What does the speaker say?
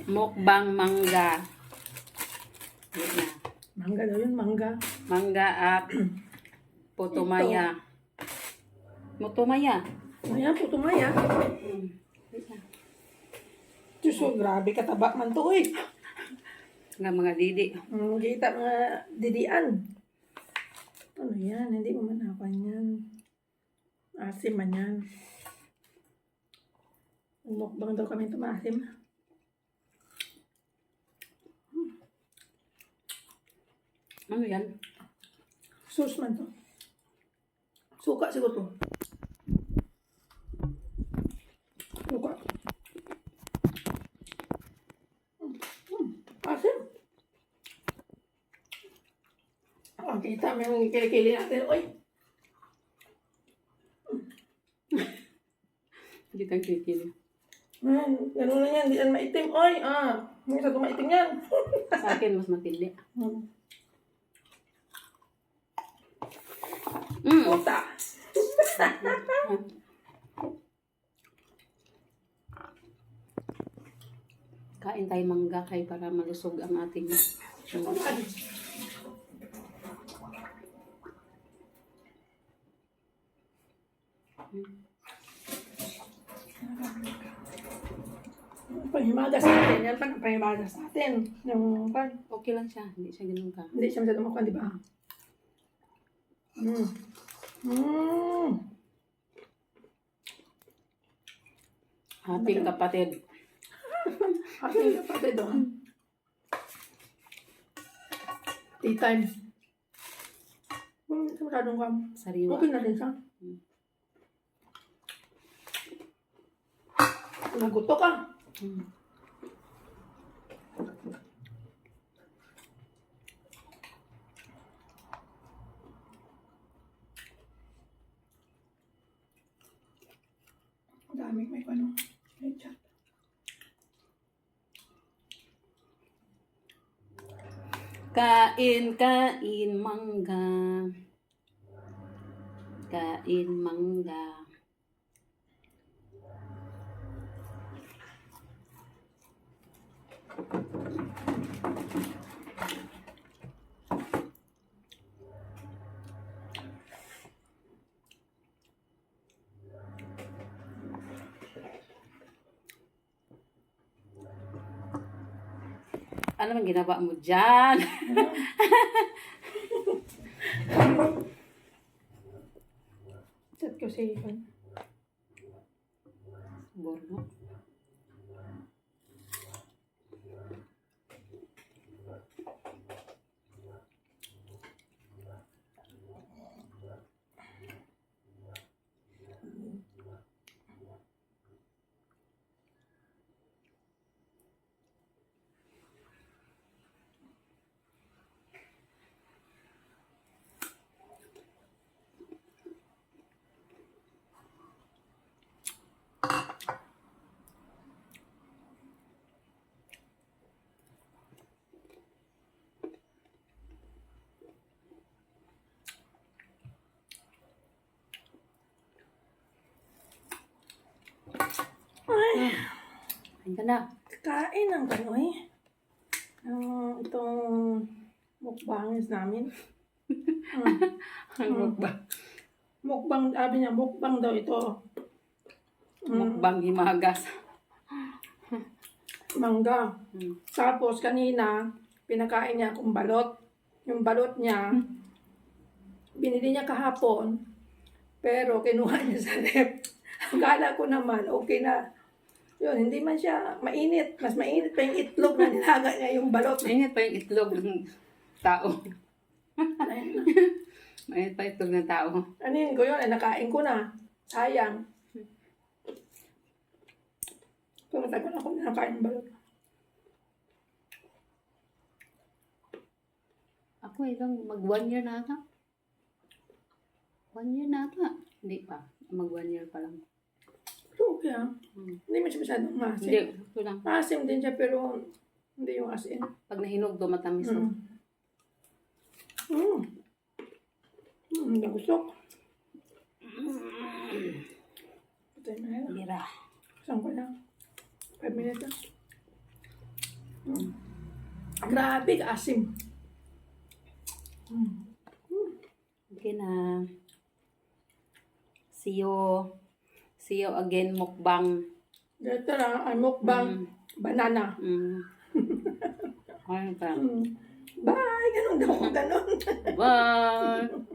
Mukbang mangga. Yun na. Mangga daw yun, mangga. Mangga at putumaya. Mutumaya. Ayan, puto maya. Diyos ko, grabe kataba man to eh. Nga mga didi. Kita mga didian. Ano yan? Hindi mo manapan yan. Asim man yan. Umukbang daw kami tumasim. Ano yan? Sauce man to. Suka siguro to. Suka. Asim. Kita mo yung kilikili natin. Uy! Hindi kang kikili. Ganun lang yan. Hindi yan maitim. Uy! May isa itong maitim yan. Sa akin, mas matindi. Puta! Kain tayo mangga kay para malusog ang ating Panghimagas natin. Yan pang panghimagas natin. Yung pan. okay lang siya. Hindi siya ganun ka. Hindi siya masyadong makuha, di ba? Ating kapatid. Ating kapatid doon. Tea time. Hindi masyadong kam. Sariwa. Okay na din siya. Naguto ka. Ang dami may ano. May chat. Kain, kain, mangga. Kain, mangga. Ano man ginawa mo dyan? Chat ko si Ivan. Borno. Ay, Ayun ka na. kain ang kanoy. Itong mukbangis namin. Ang mukbang. Mukbang, sabi niya, mukbang daw ito. Mukbang himagas. Mangga. Tapos kanina, pinakain niya akong balot. Yung balot niya, binili niya kahapon, pero kinuha niya sa rep. Akala ko naman, okay na. Yun, hindi man siya mainit. Mas mainit pa yung itlog na nilaga niya yung balot. Mainit pa yung itlog ng tao. Mainit pa yung itlog ng tao. Anin ko yun, nakain ko na. Sayang. Pero matagal ako nakain ng balot. Ako ilang mag 1 year na ata. 1 year na ata. Hindi pa. Mag 1 year pa lang. Pero okay Hindi mo siya masyadong maasim. Hindi. Ito lang. Maasim din siya pero hindi yung asin. Pag nahinog do matamis to. Nagusok. Ito yung mahal. Lira. Saan ko lang? 5 minutes. Grabe, asim. Okay na. See you. See you again, mukbang. Dito na, ay mukbang banana. Ayun pa. Bye! Ganun daw, ganun. Bye!